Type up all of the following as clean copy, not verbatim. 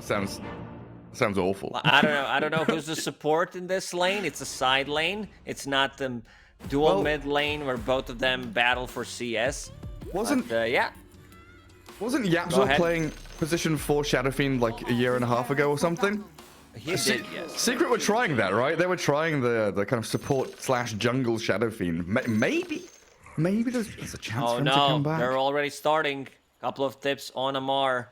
Sounds awful. I don't know who's the support in this lane. It's a side lane. It's not the dual mid lane where both of them battle for CS. Yeah. Wasn't Yapzor playing position 4 Shadow Fiend like a year and a half ago or something? He did, yes. Secret were trying that, right? They were trying the kind of support / jungle Shadow Fiend. Maybe there's a chance for him to come back. They're already starting. Couple of tips on Amar.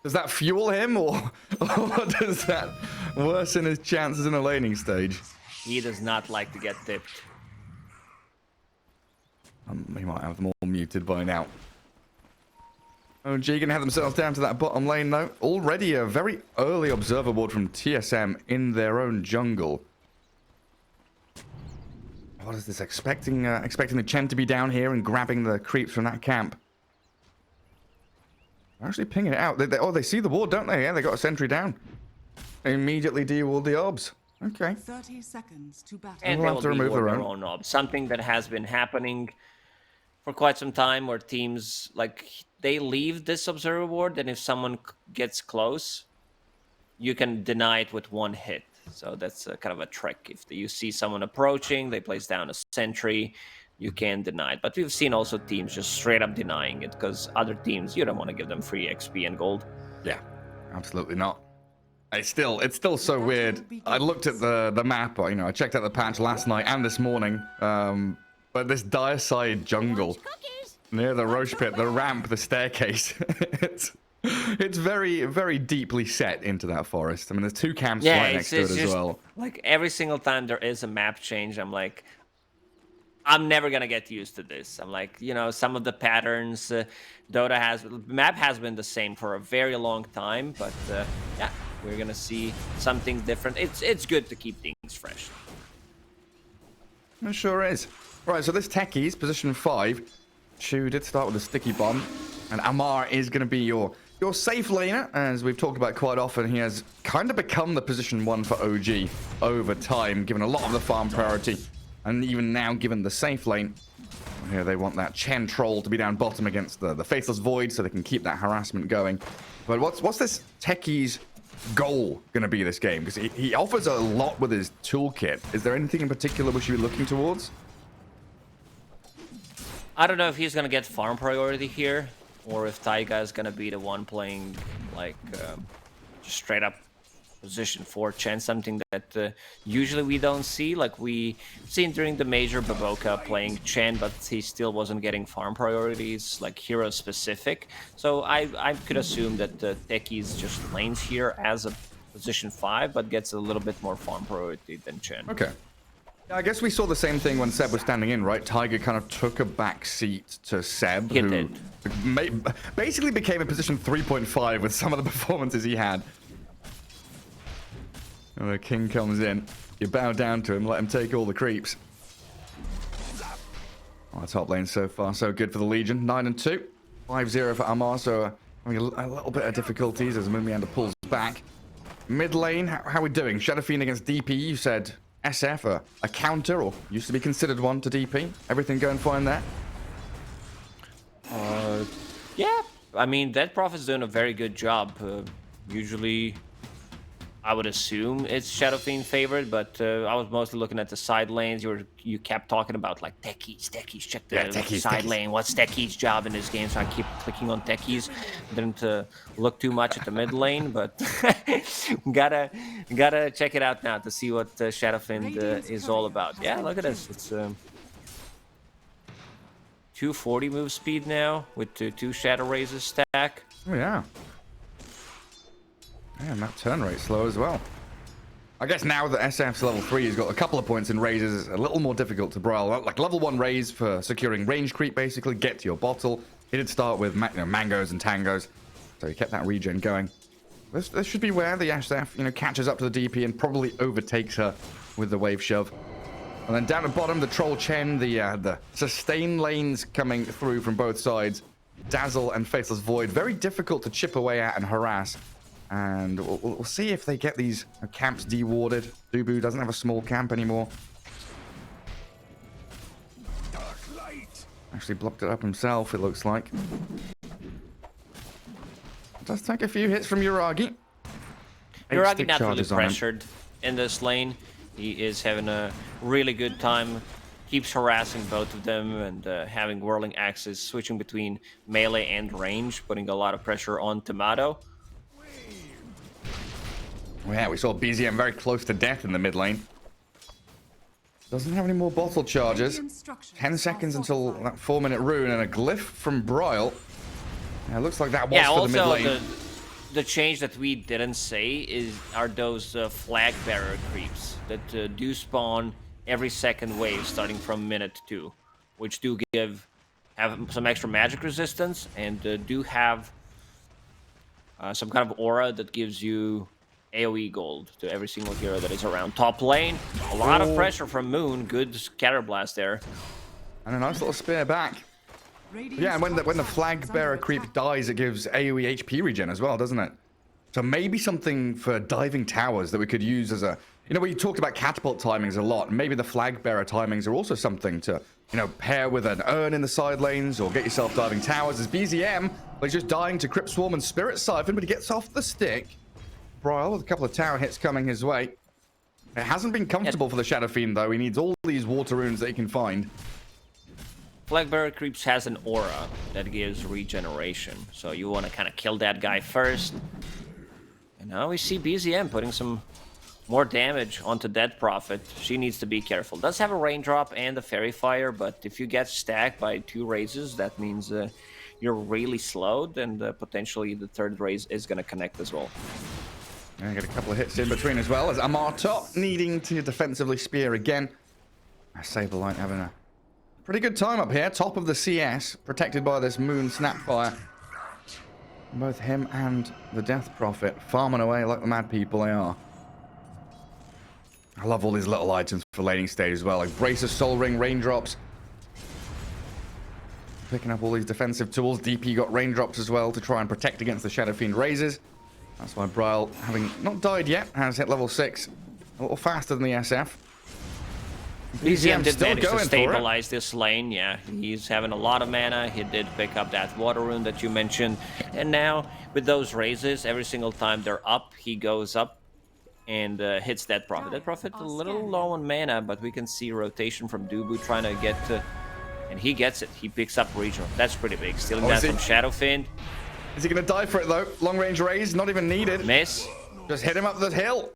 Does that fuel him, or does that worsen his chances in a laning stage? He does not like to get tipped. He might have them all muted by now. OG gonna have themselves down to that bottom lane though. Already a very early observer board from TSM in their own jungle. What is this? Expecting the Chen to be down here and grabbing the creeps from that camp. They're actually pinging it out. They see the ward, don't they? Yeah, they got a sentry down. They immediately de-ward the obs. Okay. 30 seconds to battle. And we'll have to remove their own obs. Something that has been happening for quite some time, where teams like they leave this observer ward, and if someone gets close, you can deny it with one hit. So that's kind of a trick. If you see someone approaching, they place down a sentry, you can deny it. But we've seen also teams just straight up denying it, because other teams, you don't want to give them free XP and gold. Yeah, absolutely not. It's still so weird. I looked at the map, I checked out the patch last night and this morning. But this dire side jungle near the Roche pit, the ramp, the staircase, it's very, very deeply set into that forest. I mean, there's 2 camps right next to it as well. Like every single time there is a map change, I'm like, I'm never gonna get used to this. I'm like, some of the patterns map has been the same for a very long time, but yeah, we're gonna see something different. It's good to keep things fresh. It sure is. Right, so this Techies, position 5. Shu did start with a sticky bomb, and Amar is going to be your safe laner, as we've talked about quite often. He has kind of become the position 1 for OG over time, given a lot of the farm priority, and even now given the safe lane. Here they want that Chen troll to be down bottom against the Faithless Void, so they can keep that harassment going. But what's this Techie's goal going to be this game? Because he offers a lot with his toolkit. Is there anything in particular we should be looking towards? I don't know if he's gonna get farm priority here, or if Taiga is gonna be the one playing like just straight up position 4 Chen, something that usually we don't see. Like we seen during the major Baboka playing Chen, but he still wasn't getting farm priorities, like hero specific. So I could assume that Techies just lanes here as a position 5, but gets a little bit more farm priority than Chen. Okay. I guess we saw the same thing when Seb was standing in, right? Tiger kind of took a back seat to Seb, who basically became a position 3.5 with some of the performances he had. And the king comes in. You bow down to him, let him take all the creeps. Oh, top lane so far, so good for the Legion. 9-2. 5-0 for Amar, so having a little bit of difficulties as Moonmeander pulls back. Mid lane, how are we doing? Shadow Fiend against DP, you said SF, a counter, or used to be considered one to DP. Everything going fine there? Yeah, I mean, Dead Prophet's doing a very good job. Usually, I would assume it's Shadow Fiend favored, but I was mostly looking at the side lanes. You kept talking about like Techies, check the side lane. What's Techies' job in this game? So I keep clicking on Techies. Didn't look too much at the mid lane, but gotta check it out now to see what Shadow Fiend is all about. Yeah, look at this. It's 240 move speed now with 2 Shadow Razors stack. Oh yeah. Yeah, and that turn rate slow as well. I guess now that SF's level 3 has got a couple of points in raises, it's a little more difficult to brawl. Like level 1 raise for securing range creep, basically, get to your bottle. He did start with mangoes and tangos, so he kept that regen going. This should be where the SF, catches up to the DP and probably overtakes her with the wave shove. And then down at bottom, the Troll Chen, the sustain lanes coming through from both sides. Dazzle and Faceless Void, very difficult to chip away at and harass. And we'll see if they get these camps de-warded. Dubu doesn't have a small camp anymore. Actually blocked it up himself, it looks like. Does take a few hits from Uragi. Uragi not really charges on him. pressured in this lane. He is having a really good time. Keeps harassing both of them and having whirling axes, switching between melee and range, putting a lot of pressure on Tomato. Well, yeah, we saw BZM very close to death in the mid lane. Doesn't have any more bottle charges. 10 seconds until that 4-minute rune and a glyph from Broil. Yeah, it looks like that was for the mid lane. Also the change that we didn't say are those flag bearer creeps that do spawn every second wave starting from minute 2, which do have some extra magic resistance and do have some kind of aura that gives you AoE gold to every single hero that is around top lane. A lot of pressure from Moon. Good scatter blast there. And a nice little spear back. Yeah, and when the flag bearer creep dies, it gives AoE HP regen as well, doesn't it? So maybe something for diving towers that we could use as a... You know, we talked about catapult timings a lot. Maybe the flag bearer timings are also something to, you know, pair with an urn in the side lanes or get yourself diving towers. As BZM, like just dying to Crypt Swarm and Spirit Siphon, but he gets off the stick. Broil with a couple of tower hits coming his way. It hasn't been comfortable for the Shadow Fiend, though. He needs all these water runes that he can find. Flagbearer Creeps has an aura that gives regeneration, so you want to kind of kill that guy first. And now we see BZM putting some more damage onto Dead Prophet. She needs to be careful. Does have a raindrop and a fairy fire, but if you get stacked by 2 raises, that means you're really slowed, and potentially the 3rd raise is going to connect as well. And get a couple of hits in between as well, as Amar top needing to defensively spear again. Saberlight having a pretty good time up here, top of the CS, protected by this Moon Snapfire. Both him and the Death Prophet farming away like the mad people they are. I love all these little items for laning stage as well, like Brace of Soul Ring, Raindrops. Picking up all these defensive tools. DP got Raindrops as well to try and protect against the Shadow Fiend raises. That's why Broil, having not died yet, has hit level 6. A little faster than the SF. BZM did manage to stabilize this lane, yeah. He's having a lot of mana. He did pick up that water rune that you mentioned. And now, with those raises, every single time they're up, he goes up and hits Dead Prophet. Dead Prophet a little low on mana, but we can see rotation from Dubu trying to get to... And he gets it. He picks up Regional. That's pretty big. Stealing that from Shadow Fiend. Is he going to die for it, though? Long range raise, not even needed. Miss. Just hit him up the hill.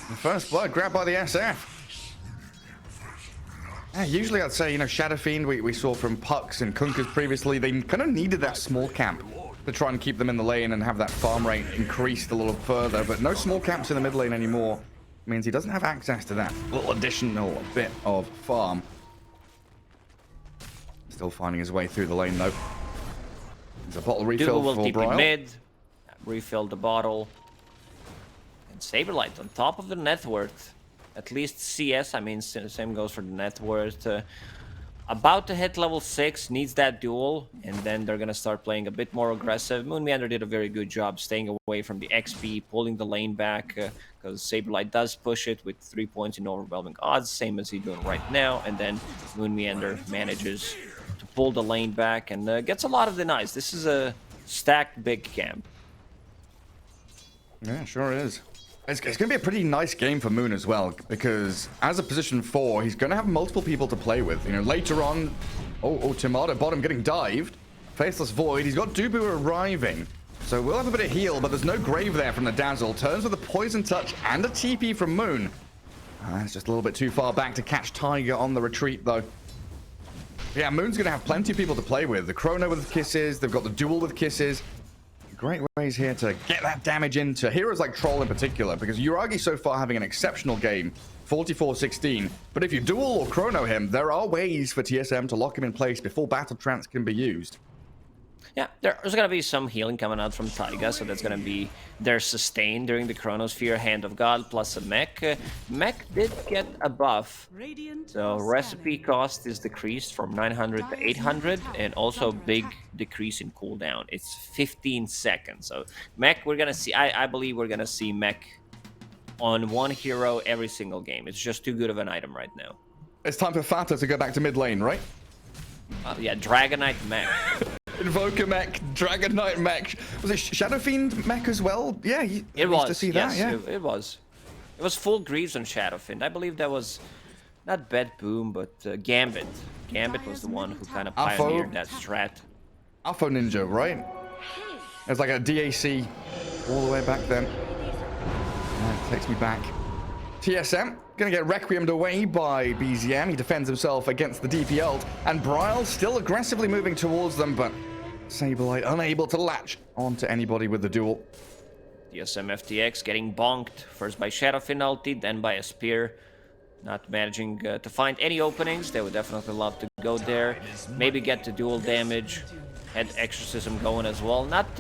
The first blood grabbed by the SF. Yeah, usually I'd say, you know, Shadow Fiend, we saw from Pucks and Kunkers previously, they kind of needed that small camp to try and keep them in the lane and have that farm rate increased a little further. But no small camps in the mid lane anymore. Means he doesn't have access to that little additional bit of farm. Still finding his way through the lane, though. There's a bottle refill will for TP Broil. mid, refill the bottle. And Saberlight on top of the net worth. At least CS, I mean, same goes for the net worth. About to hit level 6, needs that duel, and then they're gonna start playing a bit more aggressive. Moon Meander did a very good job staying away from the XP, pulling the lane back, because Saberlight does push it with 3 points in overwhelming odds, same as he's doing right now, and then Moon Meander manages to pull the lane back and gets a lot of denies. This is a stacked big camp. Yeah, sure is. It's going to be a pretty nice game for Moon as well, because as a position 4, he's going to have multiple people to play with. You know, later on, Tomato bottom getting dived. Faithless Void, he's got Dubu arriving. So we'll have a bit of heal, but there's no grave there from the Dazzle. Turns with a Poison Touch and a TP from Moon. It's just a little bit too far back to catch Tiger on the retreat, though. Yeah, Moon's going to have plenty of people to play with. The Chrono with Kisses, they've got the Duel with Kisses. Great ways here to get that damage into heroes like Troll in particular, because Uragi so far having an exceptional game, 44-16. But if you duel or chrono him, there are ways for TSM to lock him in place before Battle Trance can be used. Yeah, there's going to be some healing coming out from Taiga, so that's going to be their sustain during the Chronosphere, Hand of God, plus a mech. Mech did get a buff, so recipe cost is decreased from 900 to 800, and also big decrease in cooldown. It's 15 seconds. So mech, we're going to see, I believe we're going to see mech on one hero every single game. It's just too good of an item right now. It's time for Fata to go back to mid lane, right? Yeah, Dragonite mech. Invoker mech, Dragon Knight mech. Was it Shadow Fiend mech as well? Yeah, It was. To see yes, that. Yeah. it was. It was full Greaves on Shadowfiend. I believe that was not Bed Boom, but Gambit. Gambit was the one who kind of pioneered that strat. Alpha Ninja, right? It was like a DAC all the way back then. That takes me back. TSM gonna get requiemed away by BZM. He defends himself against the DP ult, and Bryle still aggressively moving towards them, but Saberlight unable to latch onto anybody with the duel. TSM FTX getting bonked, first by Shadowfiend ulti, then by a spear. Not managing to find any openings. They would definitely love to go there. Maybe get the dual damage. Had Exorcism going as well. Not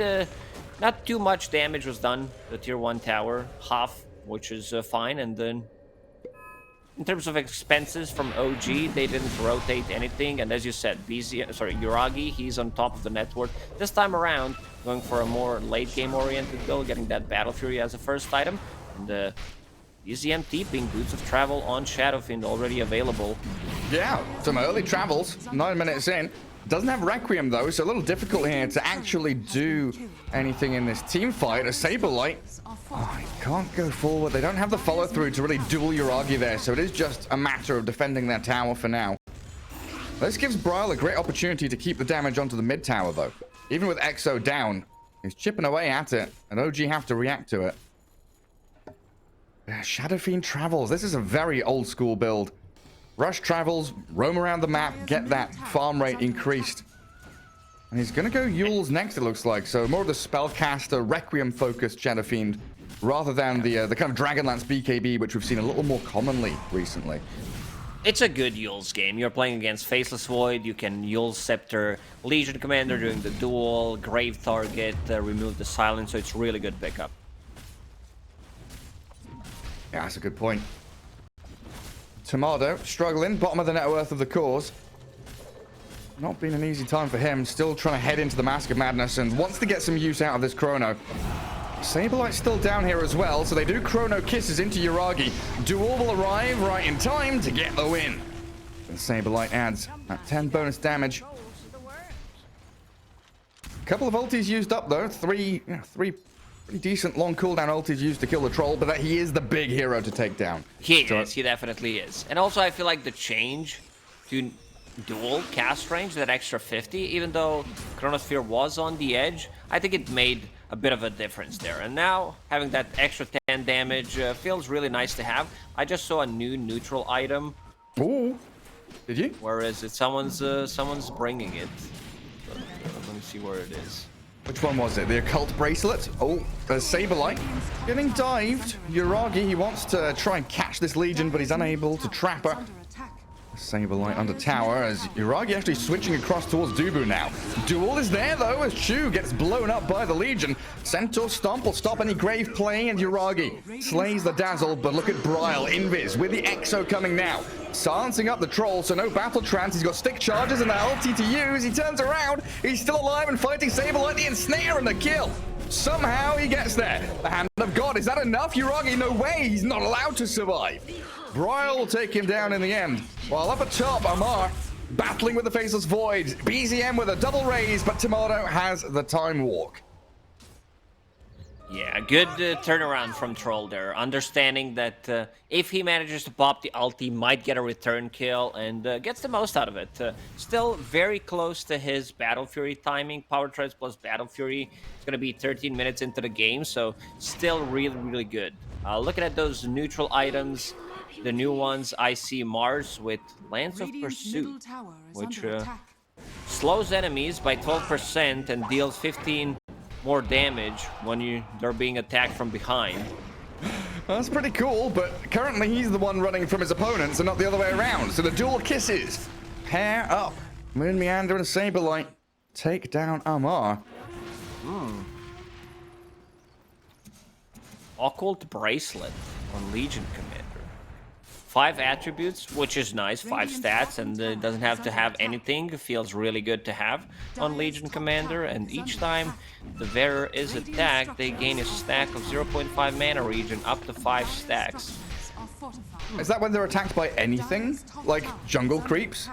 too much damage was done. The tier 1 tower, half, which is fine. And then in terms of expenses from OG, they didn't rotate anything. And as you said, Yuragi, he's on top of the net worth. This time around, going for a more late game oriented build, getting that Battle Fury as a first item. And BZM TPing Boots of Travel on Shadowfiend already available. Yeah, some early travels, 9 minutes in. Doesn't have Requiem though, so a little difficult here to actually do anything in this team fight. A Saberlight, he can't go forward. They don't have the follow through to really duel Yuragi there, so it is just a matter of defending their tower for now. This gives Bryle a great opportunity to keep the damage onto the mid tower though. Even with EXO down, he's chipping away at it, and OG have to react to it. Shadow Fiend travels. This is a very old school build. Rush travels, roam around the map, get that farm rate increased. And he's going to go Yule's next, it looks like. So more of the spellcaster, Requiem-focused Shadow Fiend, rather than the kind of Dragonlance BKB, which we've seen a little more commonly recently. It's a good Yule's game. You're playing against Faceless Void. You can Yule's Scepter, Legion Commander during the duel, Grave Target, remove the silence. So it's really good pickup. Yeah, that's a good point. Tomato struggling, bottom of the net worth of the cause. Not been an easy time for him. Still trying to head into the Mask of Madness and wants to get some use out of this Chrono. Saberlight's still down here as well, so they do Chrono Kisses into Yuragi. Duel will arrive right in time to get the win. And Saberlight adds that 10 bonus damage. A couple of ultis used up though. Three pretty decent long cooldown ultis used to kill the troll, but that he is the big hero to take down. He definitely is. And also I feel like the change to dual cast range, that extra 50, even though Chronosphere was on the edge, I think it made a bit of a difference there. And now having that extra 10 damage feels really nice to have. I just saw a new neutral item. Ooh, did you? Where is it? Someone's bringing it. But, let me see where it is. Which one was it? The Occult Bracelet? Oh, there's Saberlight getting dived. Yuragi, he wants to try and catch this Legion, but he's unable to trap her. Saberlight under tower as Yuragi actually switching across towards Dubu now. Duel is there though as Chu gets blown up by the Legion. Centaur Stomp will stop any grave playing, and Yuragi slays the Dazzle, but look at Bryle, Invis with the Exo coming now. Silencing up the troll, so no battle trance. He's got stick charges and the ulti to use. He turns around, he's still alive and fighting Saberlight, the ensnare and the kill. Somehow he gets there. The hand of God, is that enough? Yuragi, no way, he's not allowed to survive. Bryle will take him down in the end. While up atop, Amar battling with the Faceless Void. BZM with a double raise, but Tomato has the time walk. Yeah, good turnaround from Troll there. Understanding that if he manages to pop the ulti, might get a return kill and gets the most out of it. Still very close to his Battle Fury timing. Power Treads plus Battle Fury is going to be 13 minutes into the game, so still really, really good. Looking at those neutral items, the new ones, I see Mars with Lance of Pursuit, which slows enemies by 12% and deals 15 more damage when they're being attacked from behind. That's pretty cool, but currently he's the one running from his opponents and not the other way around. So the dual kisses pair up. Moon Meander and Saberlight take down Amar. Occult Bracelet on Legion Commander. 5 attributes, which is nice, 5 stats, and it doesn't have to have anything. It feels really good to have on Legion Commander, and each time the wearer is attacked, they gain a stack of 0.5 mana regen, up to 5 stacks. Is that when they're attacked by anything? Like jungle creeps?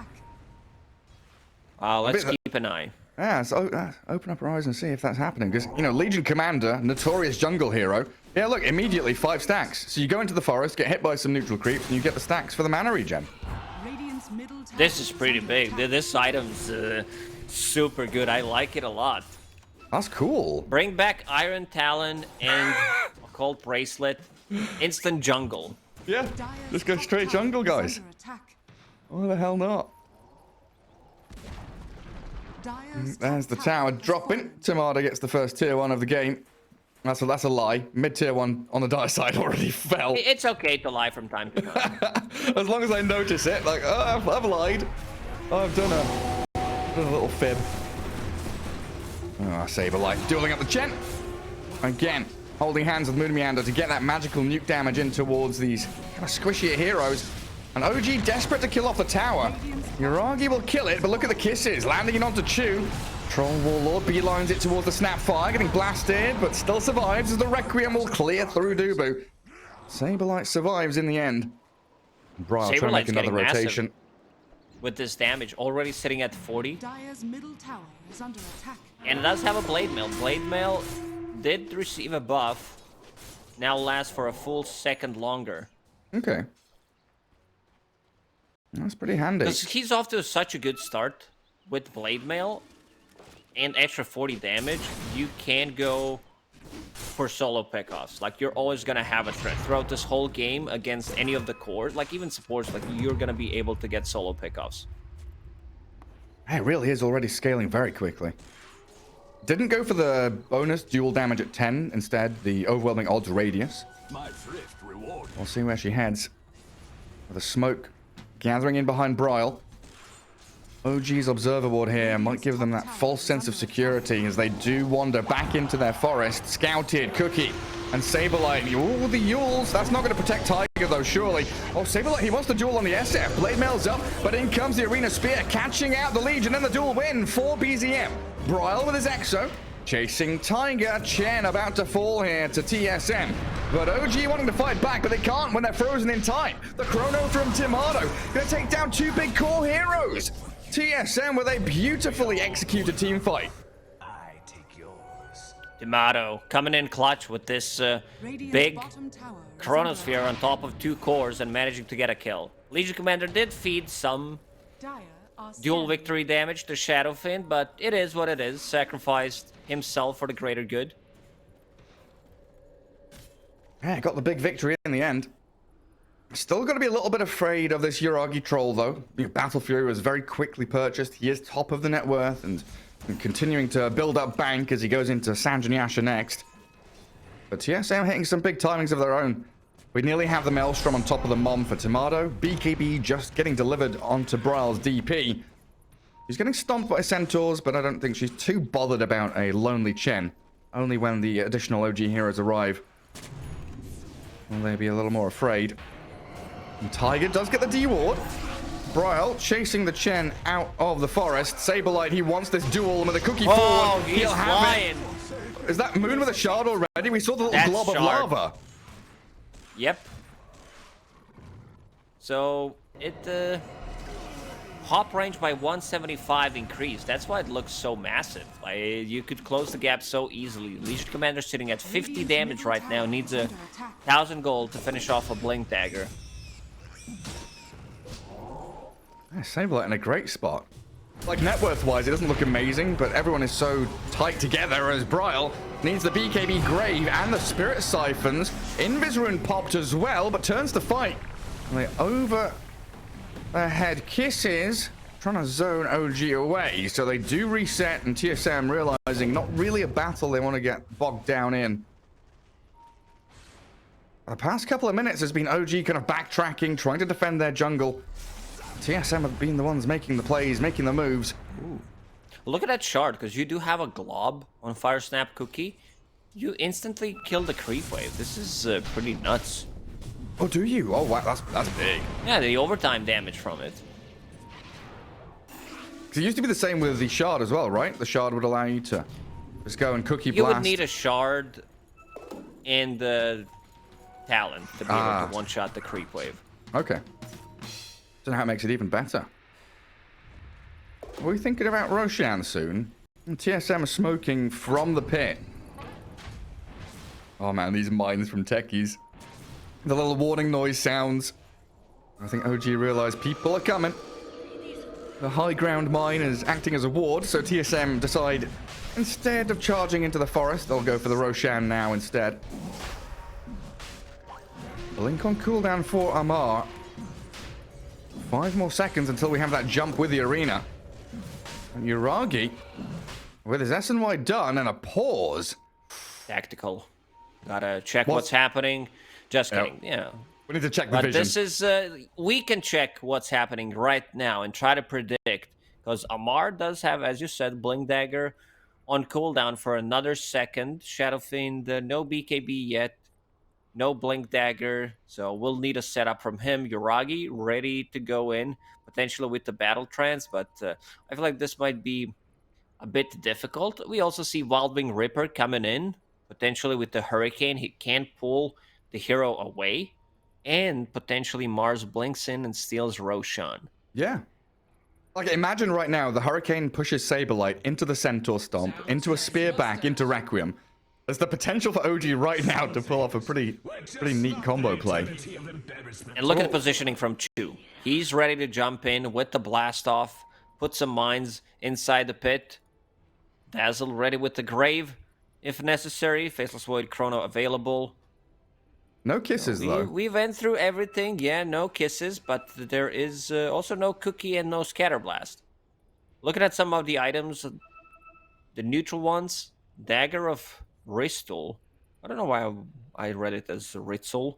Let's keep an eye. Yeah, so open up our eyes and see if that's happening. Because, you know, Legion Commander, notorious jungle hero. Yeah, look, immediately 5 stacks. So you go into the forest, get hit by some neutral creeps, and you get the stacks for the mana regen. Radiant's middle tower This is pretty under big. attack. This item's super good. I like it a lot. That's cool. Bring back Iron Talon and Occult Bracelet. Instant jungle. Yeah, Dire's just go top straight tower jungle, is guys. under attack. Why the hell not? Dire's There's the top tower has dropping. fallen. Timada gets the first tier 1 of the game. That's a lie. Mid tier 1 on the Dire side already fell. It's okay to lie from time to time. As long as I notice it, like, oh, I've lied. I've done a little fib. Oh, Saberlight dueling up the Chen. Again, holding hands with Moon Meander to get that magical nuke damage in towards these kind of squishier heroes. And OG desperate to kill off the tower. Yuragi will kill it, but look at the kisses. Landing in onto Chu. Troll Warlord beelines it towards the Snapfire, getting blasted, but still survives as the Requiem will clear through Dubu. Saberlight survives in the end. Briar trying to make Saberlight's another getting massive. rotation. With this damage, already sitting at 40. Dire's middle tower is under attack. And it does have a Blade Mail. Blade Mail did receive a buff. Now lasts for a full second longer. Okay. That's pretty handy. Because he's off to such a good start with Blade Mail and extra 40 damage. You can go for solo pickoffs. Like, you're always going to have a threat throughout this whole game against any of the cores. Like, even supports, like, you're going to be able to get solo pickoffs. It really is already scaling very quickly. Didn't go for the bonus dual damage at 10. Instead, the overwhelming odds radius. We'll see where she heads. With the smoke gathering in behind Bryle. OG's Observer Ward here might give them that false sense of security as they do wander back into their forest. Scouted, Cookie, and Saberlight. Ooh, the Yules. That's not going to protect Tiger, though, surely. Oh, Saberlight, he wants the duel on the SF. Blade Mail's up, but in comes the Arena Spear, catching out the Legion, and the duel win for BZM. Bryle with his Exo, chasing Tiger. Chen about to fall here to TSM. But OG wanting to fight back, but they can't when they're frozen in time. The Chrono from Timado going to take down 2 big core heroes. TSM with a beautifully executed team fight. Demato coming in clutch with this Radiant's big bottom tower is Chronosphere under on top of 2 cores and managing to get a kill. Legion Commander did feed some Dire are dual scanning. victory damage to Shadowfin, but it is what it is. Sacrificed himself for the greater good. Yeah, got the big victory in the end. Still going to be a little bit afraid of this Yuragi troll, though. Battle Fury was very quickly purchased. He is top of the net worth and continuing to build up bank as he goes into Sanjanyasha next. But TSM hitting some big timings of their own. We nearly have the Maelstrom on top of the Mom for Timado. BKB just getting delivered onto Bryle's DP. He's getting stomped by Centaurs, but I don't think she's too bothered about a lonely Chen. Only when the additional OG heroes arrive will they be a little more afraid. And Tiger does get the D-Ward. Bryle chasing the Chen out of the forest. Saberlight, he wants this duel with a cookie forward. He's He'll have flying. it. Is that Moon with a shard already? We saw the little That's glob of shard. lava. Yep. So it hop range by 175 increased. That's why it looks so massive. Like, you could close the gap so easily. Legion Commander sitting at 50 damage right now. Needs a 1,000 gold to finish off a Blink Dagger. Yeah, Saberlight in a great spot. Like, net worth-wise, it doesn't look amazing, but everyone is so tight together as Bryle needs the BKB Grave and the Spirit Siphons. Invis Rune popped as well, but turns to fight. And they over their head kisses, trying to zone OG away. So they do reset, and TSM realizing not really a battle they want to get bogged down in. The past couple of minutes has been OG kind of backtracking, trying to defend their jungle. TSM have been the ones making the plays, making the moves. Ooh. Look at that shard, because you do have a glob on Fire Snap Cookie. You instantly kill the creep wave. This is pretty nuts. Oh, do you? Oh, wow, that's big. Yeah, the overtime damage from it. Because it used to be the same with the shard as well, right? The shard would allow you to just go and cookie You blast. would need a shard and the talent to be able to one-shot the creep wave. Okay. Don't know how it makes it even better. Are we thinking about Roshan soon? And TSM are smoking from the pit. Oh man, these mines from techies. The little warning noise sounds. I think OG realized people are coming. The high ground mine is acting as a ward, so TSM decide instead of charging into the forest, they'll go for the Roshan now instead. Blink on cooldown for Amar. 5 more seconds until we have that jump with the arena. And Uragi, with his S&Y done and a pause. Tactical. Gotta check what's happening. Just kidding. You know. We need to check the But vision. this is, we can check what's happening right now and try to predict. Because Amar does have, as you said, Blink Dagger on cooldown for another second. Shadow Fiend, no BKB yet. No Blink Dagger. So we'll need a setup from him. Uragi ready to go in. Potentially with the Battle Trance. But I feel like this might be a bit difficult. We also see Wildwing Ripper coming in. Potentially with the Hurricane. He can't pull the hero away. And potentially Mars blinks in and steals Roshan. Yeah. Like, imagine right now the Hurricane pushes Saberlight into the Centaur Stomp, into a Spear back, into Requiem. There's the potential for OG right now to pull off a pretty neat combo play. And look at the positioning from Chu. He's ready to jump in with the blast off, put some mines inside the pit. Dazzle ready with the Grave if necessary. Faceless Void Chrono available. No kisses, though. We went through everything. Yeah, no kisses, but there is also no cookie and no scatterblast. Looking at some of the items, the neutral ones, Dagger of Ristul. I don't know why I read it as Ritzel.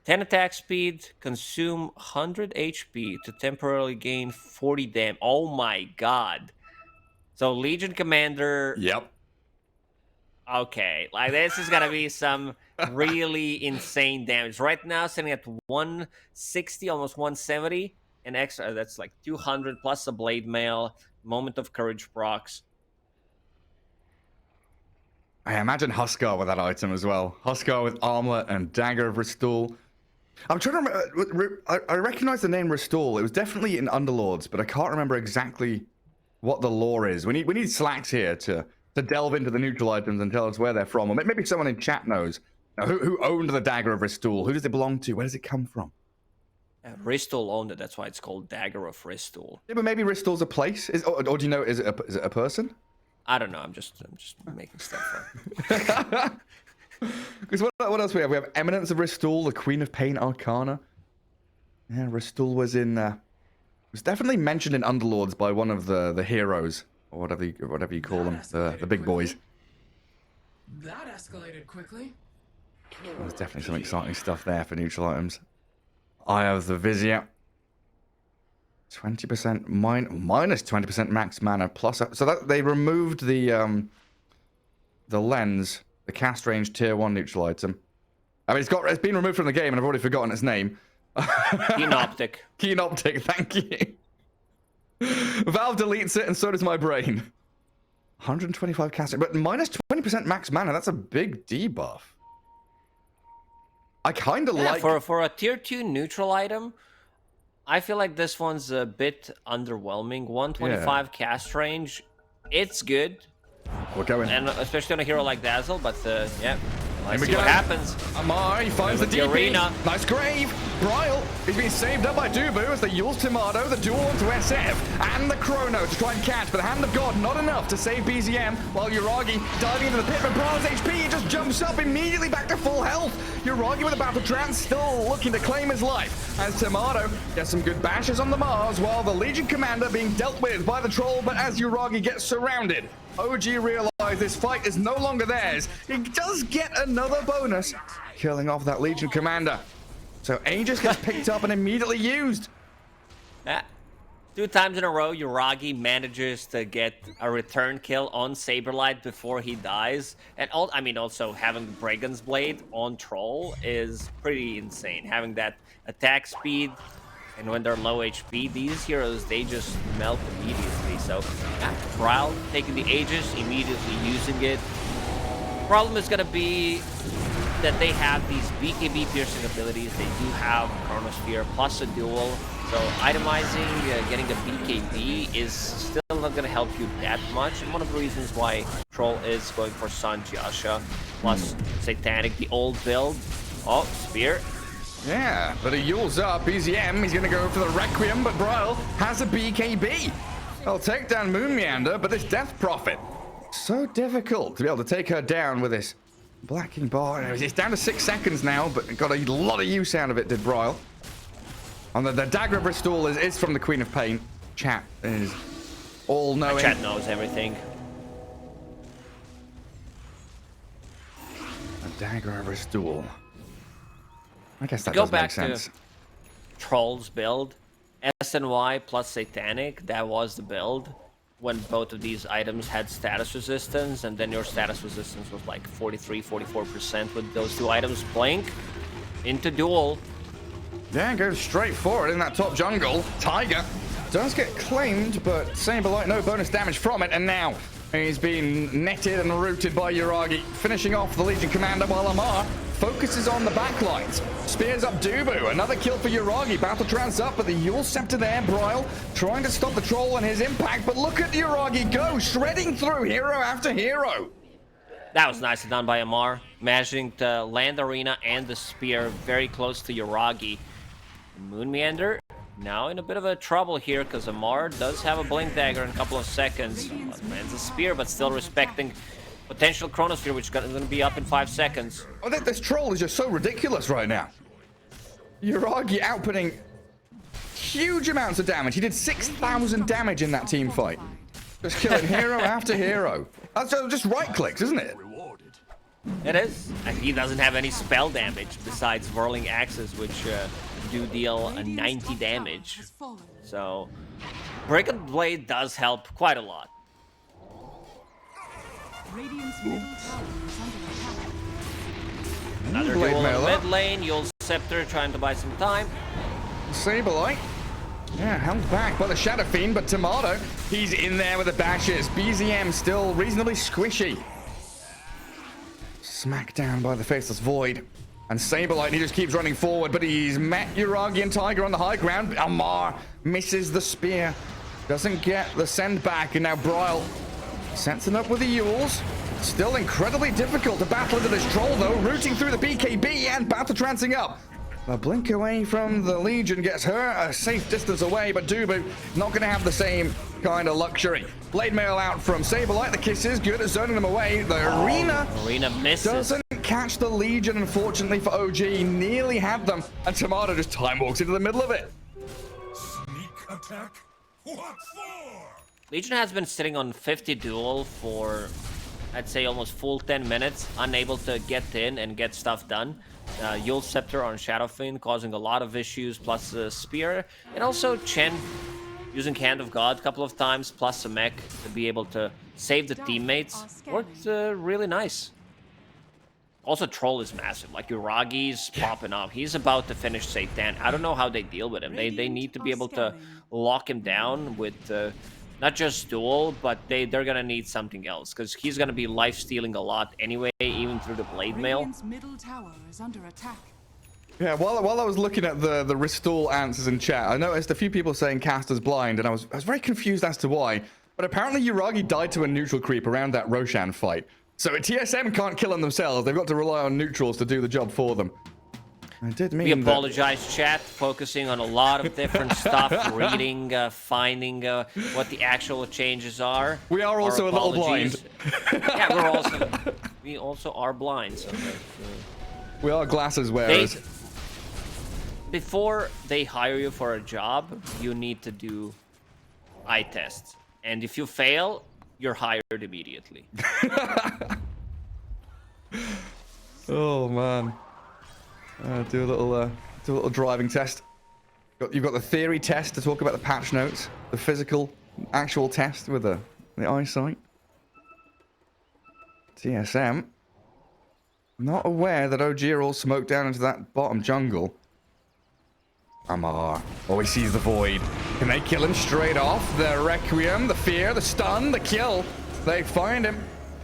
10 attack speed, consume 100 HP to temporarily gain 40 damage. Oh my god. So Legion Commander... Yep. Okay, like this is gonna be some really insane damage. Right now, sitting at 160, almost 170, and extra. That's like 200 plus a blade mail. Moment of Courage procs. I imagine Huskar with that item as well. Huskar with Armlet and Dagger of Ristul. I'm trying to remember. I recognize the name Ristul. It was definitely in Underlords, but I can't remember exactly what the lore is. We need Slacks here to delve into the neutral items and tell us where they're from. Or maybe someone in chat knows. Now, who owned the Dagger of Ristul? Who does it belong to? Where does it come from? Ristul owned it. That's why it's called Dagger of Ristul. Yeah, but maybe Ristul's a place? Or do you know, is it a person? I don't know. I'm just making stuff up. Because what else we have? We have Eminence of Ristul, the Queen of Pain Arcana. Yeah, Ristul was was definitely mentioned in Underlords by one of the heroes. Or whatever you call them, the big boys. That escalated quickly. There's definitely some exciting stuff there for neutral items. Eye of the Vizier. 20% minus 20% max mana plus. So that they removed the lens, the cast range tier 1 neutral item. I mean, it's been removed from the game, and I've already forgotten its name. Keen Optic. Keen Optic, thank you. Valve deletes it, and so does my brain. 125 casting, but minus 20% max mana. That's a big debuff. I kind of like for a tier 2 neutral item. I feel like this one's a bit underwhelming. 125 cast range, it's good. We're going. And especially on a hero like Dazzle, but yeah. Let's we see go. what happens. Amar, he finds the DP. arena. Nice grave. Bryle, he's been saved up by Dubu as the Yule's Tomato, the duel onto SF, and the Chrono to try and catch, but the Hand of God not enough to save BZM, while Uragi diving into the pit, but Bryle's HP just jumps up immediately back to full health. Uragi with a Battle Trance still looking to claim his life, as Tomato gets some good bashes on the Mars, while the Legion Commander being dealt with by the Troll, but as Uragi gets surrounded, OG realize this fight is no longer theirs. He does get another bonus, killing off that Legion Commander. So Aegis gets picked up and immediately used. 2 times in a row, Uragi manages to get a return kill on Saberlight before he dies. And also having Brigand's Blade on Troll is pretty insane. Having that attack speed, and when they're low HP, these heroes, they just melt immediately. So, Bryle taking the Aegis, immediately using it. Problem is going to be that they have these BKB piercing abilities. They do have Chronosphere plus a duel. So itemizing, getting the BKB is still not gonna help you that much. And one of the reasons why Troll is going for Sun Jasha plus Satanic, the old build. Oh, Spear. Yeah, but he Yule's up. BZM, he's going to go for the Requiem, but Bryle has a BKB. I'll take down Moon Meander, but this Death Prophet, so difficult to be able to take her down with this Blacking Bar. It's down to 6 seconds now, but got a lot of use out of it, did Bryle. And the Dagger of Restore is from the Queen of Pain. Chat is all knowing. Chat knows everything. A Dagger of Restore. I guess that Go does make back sense. to Troll's build. SNY plus Satanic, that was the build when both of these items had status resistance, and then your status resistance was like 43-44% with those two items. Blink into duel. Yeah, goes straight forward in that top jungle. Tiger does get claimed, but Saberlight, no bonus damage from it, and now he's been netted and rooted by Yuragi, finishing off the Legion Commander while Amar focuses on the backlines. Spears up Dubu, another kill for Yuragi. Battle trans up, but the Yule Scepter there. Bryle trying to stop the troll and his impact, but look at Yuragi go, shredding through hero after hero. That was nicely done by Amar, managing to land Arena and the Spear very close to Yuragi. Moon Meander now in a bit of a trouble here because Amar does have a Blink Dagger in a couple of seconds. Lands a Spear, but still respecting potential Chronosphere, which is going to be up in 5 seconds. Oh, this troll is just so ridiculous right now. Yuragi outputting huge amounts of damage. He did 6,000 damage in that team fight. Just killing hero after hero. That's just right clicks, isn't it? It is. And he doesn't have any spell damage besides Whirling Axes, which do deal a 90 damage. So, Brigand Blade does help quite a lot. Radiant's middle tower is under attack. Another Blade duel in mail mid up. lane. Yule Scepter trying to buy some time. Saberlight. Yeah, held back by the Shadow Fiend, but Tomato, he's in there with the bashes. BZM still reasonably squishy. Smacked down by the Faceless Void. And Saberlight, he just keeps running forward, but he's met Yuragi and Tiger on the high ground. Amar misses the spear. Doesn't get the send back, and now Bryle sets it up with the Yules. Still incredibly difficult to battle into this troll, though. Rooting through the BKB and battle trancing up. A blink away from the Legion gets her a safe distance away, but Dubu not going to have the same kind of luxury. Blade Mail out from Saberlight. The kiss is good at zoning them away. The Arena misses. doesn't catch the Legion, unfortunately for OG. Nearly had them, and Tomato just time walks into the middle of it. Sneak attack? What for? Legion has been sitting on 50 duel for, I'd say, almost full 10 minutes, unable to get in and get stuff done. Yule Scepter on Shadow Fiend causing a lot of issues, plus the Spear, and also Chen using Hand of God a couple of times, plus a mech to be able to save the teammates. Worked really nice. Also, Troll is massive. Like, Yuragi's popping up. He's about to finish Satan. I don't know how they deal with him. They need to be able to lock him down with not just duel, but they're gonna need something else, because he's gonna be life-stealing a lot anyway, even through the Blade Mail. Radiant's middle tower is under attack. Yeah, while I was looking at the restore answers in chat, I noticed a few people saying Caster's blind, and I was very confused as to why. But apparently Yuragi died to a neutral creep around that Roshan fight. So TSM can't kill them themselves. They've got to rely on neutrals to do the job for them. I did mean We apologize, chat, focusing on a lot of different stuff, reading, finding what the actual changes are. We are also Our a little apologies. blind. Yeah, we also are blind. So We are glasses wearers. before they hire you for a job, you need to do eye tests. And if you fail, you're hired immediately. Oh man. Do a little driving test. You've got the theory test to talk about the patch notes, the physical, actual test with the eyesight. TSM. Not aware that OG are all smoked down into that bottom jungle. Amar. Oh, he sees the void. Can they kill him straight off? The Requiem, the fear, the stun, the kill. They find him.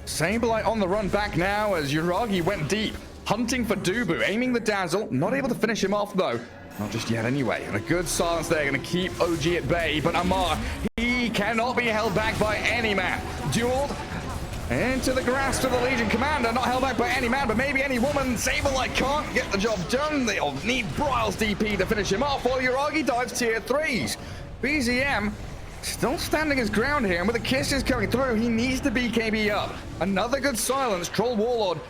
Saberlight on the run back now as Yuragi went deep. Hunting for Dubu, aiming the dazzle. Not able to finish him off, though. Not just yet anyway. And a good silence there, going to keep OG at bay. But Amar, he cannot be held back by any man. Dueled into the grasp of the Legion Commander. Not held back by any man, but maybe any woman. Saberlight can't get the job done. They'll need Bryle's DP to finish him off while Uragi dives tier 3s. BZM still standing his ground here, and with the kisses coming through, he needs to BKB up. Another good silence. Troll Warlord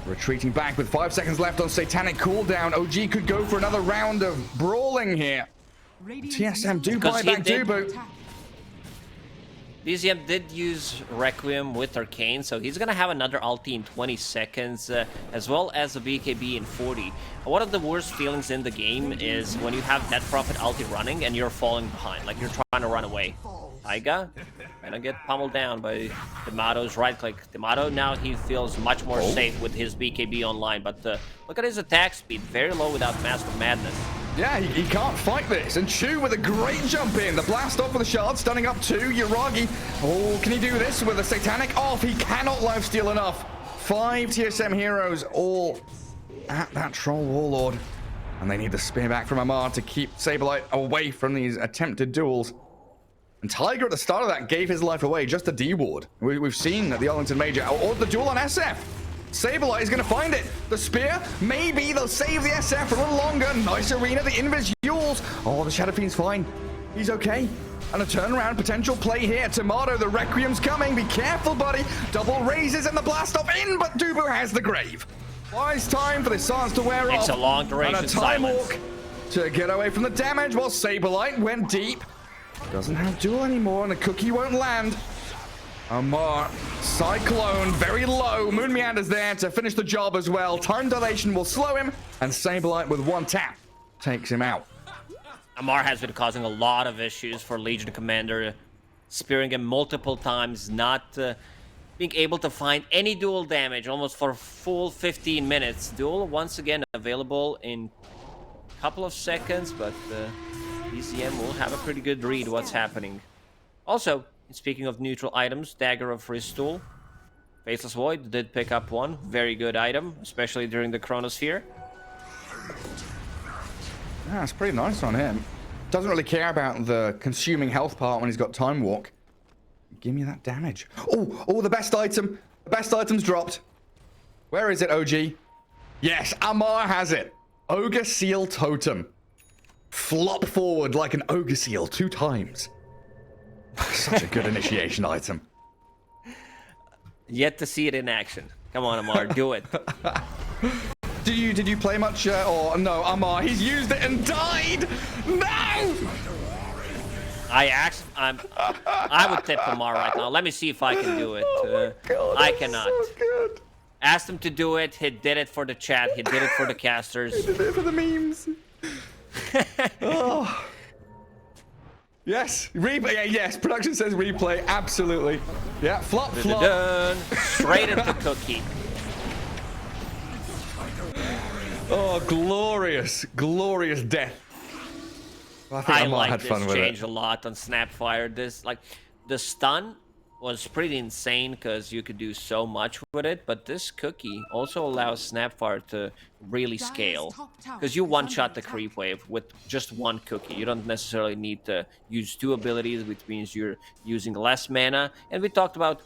retreating back with 5 seconds left on Satanic cooldown. OG could go for another round of brawling here. TSM do buy back Dubu. DZM did use Requiem with Arcane, so he's gonna have another ulti in 20 seconds, as well as a BKB in 40. One of the worst feelings in the game is when you have that Prophet ulti running and you're falling behind, like you're trying to run away. Taiga gonna get pummeled down by Demato's right click. Demato now he feels much more safe with his BKB online, but look at his attack speed, very low without Mask of Madness. Yeah, he can't fight this. And Chu with a great jump in. The blast off with the shard, stunning up to Uragi. Oh, can he do this with a Satanic off? He cannot lifesteal enough. 5 TSM heroes all at that Troll Warlord. And they need the spear back from Amar to keep Saberlight away from these attempted duels. And Tiger at the start of that gave his life away just to D-Ward. We've seen at the Arlington Major, or the duel on SF. Saberlight is going to find it. The spear, maybe they'll save the SF for a little longer. Nice arena, the Invis Yules. Oh, the Shadow Fiend's fine. He's okay. And a turnaround potential play here. Tomato, the Requiem's coming. Be careful, buddy. Double raises and the blast off in, but Dubu has the grave. Wise time for the silence to wear off. It's a long duration and a time silence. walk to get away from the damage while Saberlight went deep. Doesn't have duel anymore, and the cookie won't land. Amar, Cyclone, very low. Moon Meander's there to finish the job as well. Time dilation will slow him, and Saberlight with one tap takes him out. Amar has been causing a lot of issues for Legion Commander, spearing him multiple times, not being able to find any dual damage almost for a full 15 minutes. Duel once again available in a couple of seconds, but BZM will have a pretty good read what's happening. Also, speaking of neutral items, Dagger of Ristool. Faceless Void did pick up one. Very good item, especially during the Chronosphere. Yeah, it's pretty nice on him. Doesn't really care about the consuming health part when he's got Time Walk. Give me that damage. Oh, the best item. The best item's dropped. Where is it, OG? Yes, Amar has it. Ogre Seal Totem. Flop forward like an Ogre Seal 2 times. Such a good initiation item. Yet to see it in action. Come on, Amar, do it. Did you play much? Or no, Amar, he's used it and died. No! I would tip Amar right now. Let me see if I can do it. Oh my God, I cannot. So good. Asked him to do it. He did it for the chat. He did it for the casters. He did it for the memes. Oh. Yes, replay. Yeah, yes, production says replay. Absolutely. Yeah, flop. Straight into Cookie. Oh, glorious death. Well, I Amar like had this fun with change it. a lot on Snapfire. The stun was pretty insane because you could do so much with it, but this Cookie also allows Snapfire to really scale because you one-shot the creep wave with just one Cookie. You don't necessarily need to use 2 abilities, which means you're using less mana. And we talked about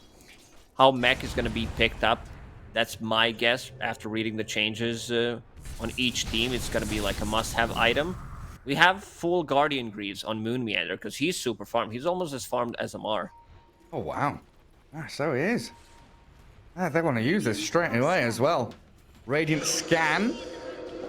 how mech is going to be picked up. That's my guess after reading the changes on each team. It's going to be like a must-have item. We have full Guardian Greaves on Moon Meander because he's super farmed. He's almost as farmed as Amar. Oh, wow. Ah, so he is. Ah, they want to use this straight away as well. Radiant Scan.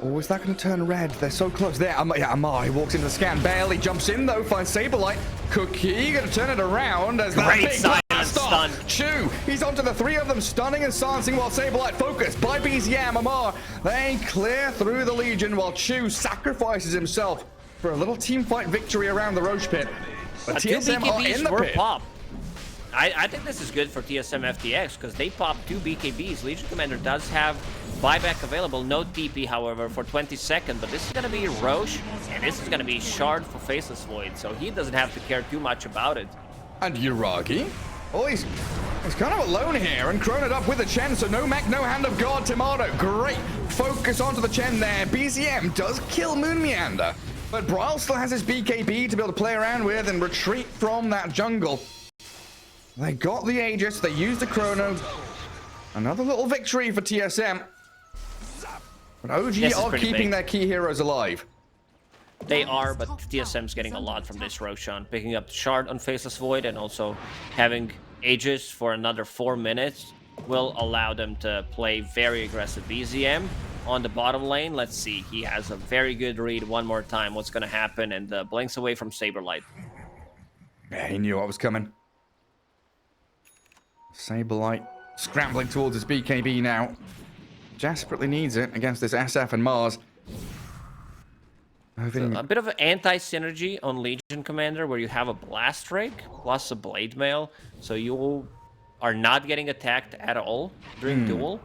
Oh, is that going to turn red? They're so close. There, Amar, he walks into the scan. Barely jumps in, though. Finds Saberlight. Cookie going to turn it around as that Great big silence blast stun. off. Chu, he's onto the 3 of them, stunning and silencing while Saberlight focused by BZM. Amar, they clear through the Legion while Chu sacrifices himself for a little team fight victory around the Roche pit. But TSM are in the pit. Pop. I think this is good for TSM FTX because they popped 2 BKBs. Legion Commander does have buyback available. No TP, however, for 20 seconds. But this is going to be Roche, and this is going to be Shard for Faceless Void. So he doesn't have to care too much about it. And Uragi. Oh, He's kind of alone here and Chroned up with a Chen, so no mech, no hand of God. Tomato, great focus onto the Chen there. BZM does kill Moon Meander, but Brawl still has his BKB to be able to play around with and retreat from that jungle. They got the Aegis, they used the Chrono. Another little victory for TSM. But OG are keeping their key heroes alive. They are, but TSM's getting a lot from this Roshan. Picking up the shard on Faceless Void and also having Aegis for another 4 minutes will allow them to play very aggressive BZM on the bottom lane. Let's see. He has a very good read one more time. What's going to happen? And blinks away from Saberlight. Yeah, he knew what was coming. Saberlight scrambling towards his BKB now. Desperately needs it against this SF and Mars. So a bit of an anti-synergy on Legion Commander where you have a Blast Rig plus a Blade Mail. So you are not getting attacked at all during duel.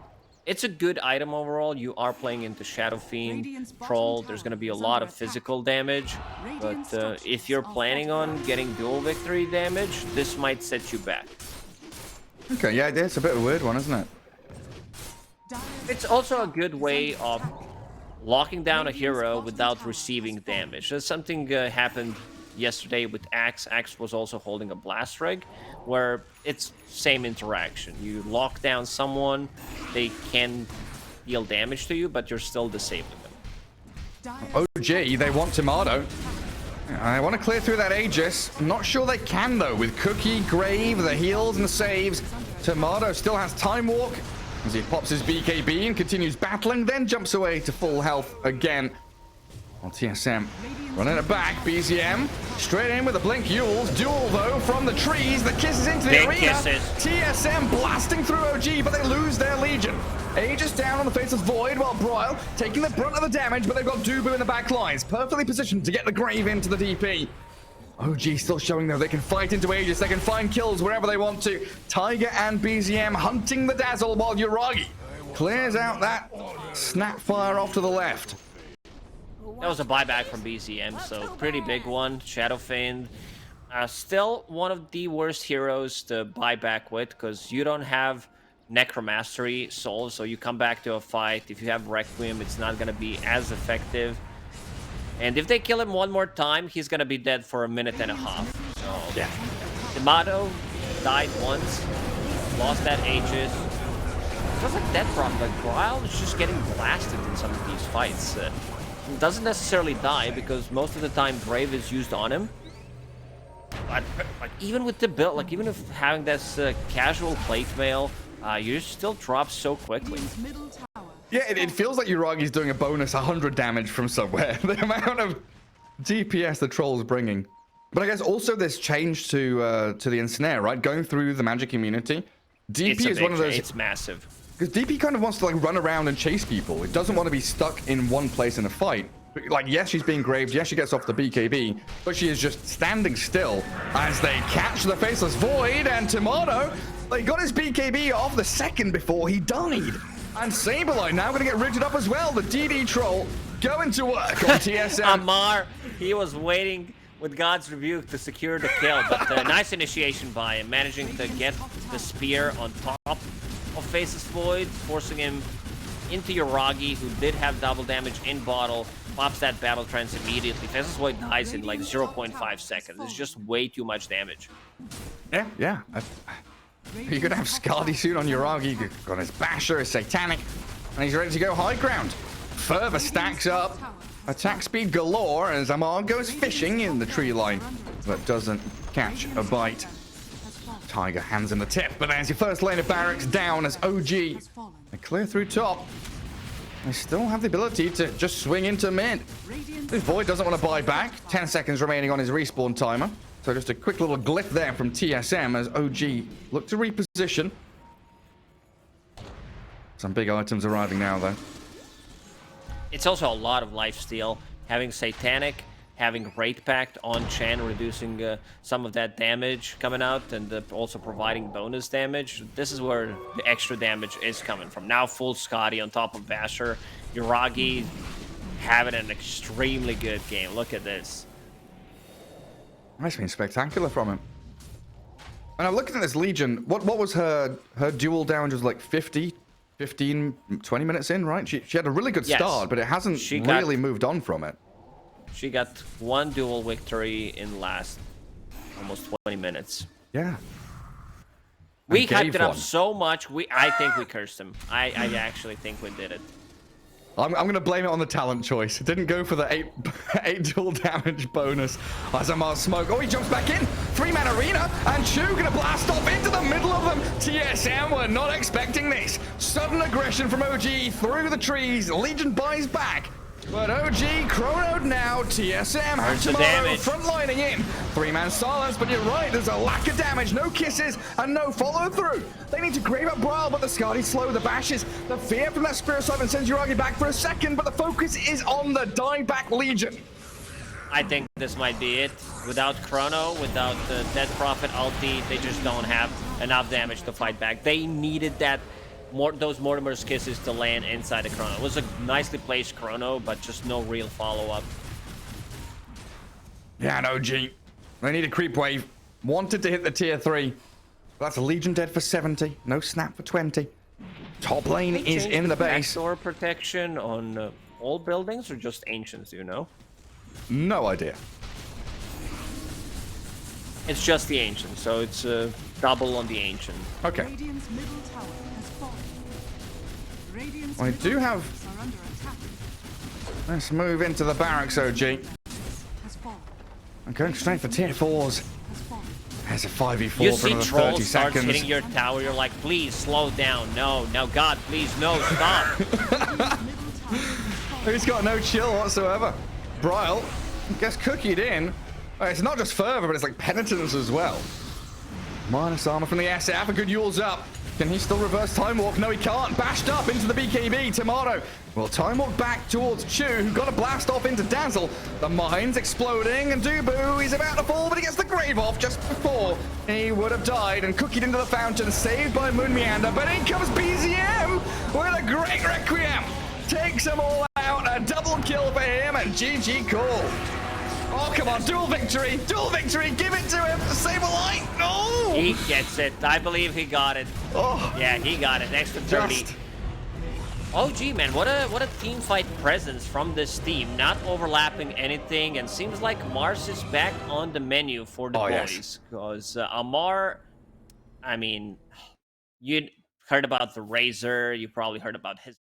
It's a good item overall. You are playing into Shadow Fiend, Troll. There's going to be a lot of physical damage. But if you're planning on getting duel victory damage, this might set you back. Okay, yeah, it's a bit of a weird one, isn't it? It's also a good way of locking down a hero without receiving damage. That's something happened yesterday with Axe. Axe was also holding a Blast Rig, where it's same interaction. You lock down someone, they can deal damage to you, but you're still disabling them. OG, they want Tomato. I want to clear through that Aegis. I'm not sure they can, though, with Cookie, Grave, the heals and the saves. Tomato still has Time Walk as he pops his BKB and continues battling, then jumps away to full health again. On TSM, running it back, BZM straight in with a Blink Yules. Duel, though, from the trees that kisses into the Big arena. kisses. TSM blasting through OG, but they lose their Legion. Aegis down on the Faceless Void, while Broil taking the brunt of the damage, but they've got Dubu in the back lines, perfectly positioned to get the Grave into the DP. OG still showing, though, they can fight into Aegis, they can find kills wherever they want to. Tiger and BZM hunting the Dazzle, while Uragi clears out that Snapfire off to the left. That was a buyback from BZM, so pretty big one. Shadow Fiend, still one of the worst heroes to buy back with, because you don't have Necromastery Soul, so you come back to a fight. If you have Requiem, it's not going to be as effective. And if they kill him one more time, he's going to be dead for a minute and a half. So, yeah. Tomato died once, lost that Aegis. It feels like Death Rock, but Braille is just getting blasted in some of these fights. He doesn't necessarily die, because most of the time Brave is used on him. But like, even with the build, like even if having this casual plate mail, you still drop so quickly. Yeah, it feels like Uragi's doing a bonus 100 damage from somewhere. The amount of DPS the Troll's bringing. But I guess also this change to the Ensnare, right? Going through the magic immunity. DP is one of those... It's massive. Because DP kind of wants to like run around and chase people. It doesn't want to be stuck in one place in a fight. Like, yes, she's being graved. Yes, she gets off the BKB. But she is just standing still as they catch the Faceless Void. And Tomato, they got his BKB off the second before he died. And Saberlight now going to get rigged up as well. The DD Troll going to work on TSM. Amar, he was waiting with God's Rebuke to secure the kill. But nice initiation by him, managing to get the spear on top of Faceless Void, forcing him into Uragi, who did have double damage in bottle. Pops that Battle Trance immediately. Faceless Void dies in like 0.5 seconds. It's just way too much damage. Yeah. You're going to have Scardy soon on Uragi. You've got his Basher, his Satanic, and he's ready to go high ground. Further stacks up. Attack speed galore as Amar goes fishing in the tree line, but doesn't catch a bite. Tiger hands in the tip, but there's your first lane of barracks down as OG. They clear through top. They still have the ability to just swing into mid. This Void doesn't want to buy back. 10 seconds remaining on his respawn timer. So just a quick little glyph there from TSM as OG look to reposition. Some big items arriving now, though. It's also a lot of lifesteal. Having Satanic, having Wraith Pact on Chen, reducing some of that damage coming out, and also providing bonus damage. This is where the extra damage is coming from. Now full Scotty on top of Basher. Uragi having an extremely good game. Look at this. That's been spectacular from him. And I'm looking at this Legion. What was her dual damage was like 15, 20 minutes in, right? She had a really good Yes. start, but it hasn't She really got- moved on from it. She got one duel victory in last almost 20 minutes. Yeah. We And hyped gave it up one. so much. I think we cursed him. I actually think we did it. I'm going to blame it on the talent choice. It didn't go for the 8 dual damage bonus. Azamar smoke. Oh, he jumps back in. 3-man arena. And Chu going to blast off into the middle of them. TSM were not expecting this. Sudden aggression from OG through the trees. Legion buys back. But OG chronoed now. TSM has the tomorrow damage. frontlining in. 3-man silence, but you're right. There's a lack of damage, no kisses, and no follow through. They need to grave up Brawl, but the Skadi slow the bashes. The fear from that Spirit Siphon sends Uragi back for a second, but the focus is on the dieback Legion. I think this might be it. Without Chrono, without the Dead Prophet ulti, they just don't have enough damage to fight back. They needed that those Mortimer's kisses to land inside the Chrono. It was a nicely placed Chrono, but just no real follow-up. Yeah, no, G. They need a creep wave. Wanted to hit the tier 3. That's Legion dead for 70. No snap for 20. Top lane They is changed in the base. backdoor protection on all buildings or just Ancients, do you know? No idea. It's just the Ancient, so it's double on the Ancient. Okay. Radiant's middle tower has fallen. Radiant's I middle do have... towers are under attack. Let's move into the barracks, OG. Has fallen. I'm going straight for tier 4s. Has fallen. There's a 5v4 You for see another 30 Trolls starts seconds. hitting your tower, you're like, please slow down. No, God, please, no, stop. Middle tower has fallen. He's got no chill whatsoever. Bryle gets cookied in. It's not just fervor, but it's like penitence as well. Minus armor from the SF. A good Yule's up. Can he still reverse Time Walk? No, he can't. Bashed up into the BKB. Tomato. Well, Time Walk back towards Chu, who got a blast off into Dazzle. The mine's exploding, and Dubu, he's about to fall, but he gets the grave off just before he would have died and cookied into the fountain, saved by Moon Meander. But in comes BZM with a great Requiem. Takes them all out. A double kill for him, and GG call. Oh, come on. Dual victory. Dual victory. Give it to him. Save a light. No. He gets it. I believe he got it. Oh, Yeah, he got it. Extra 30. just. OG, man, what a team fight presence from this team. Not overlapping anything, and seems like Mars is back on the menu for the Oh, boys. yes. Because Amar, I mean, you heard about the Razor. You probably heard about his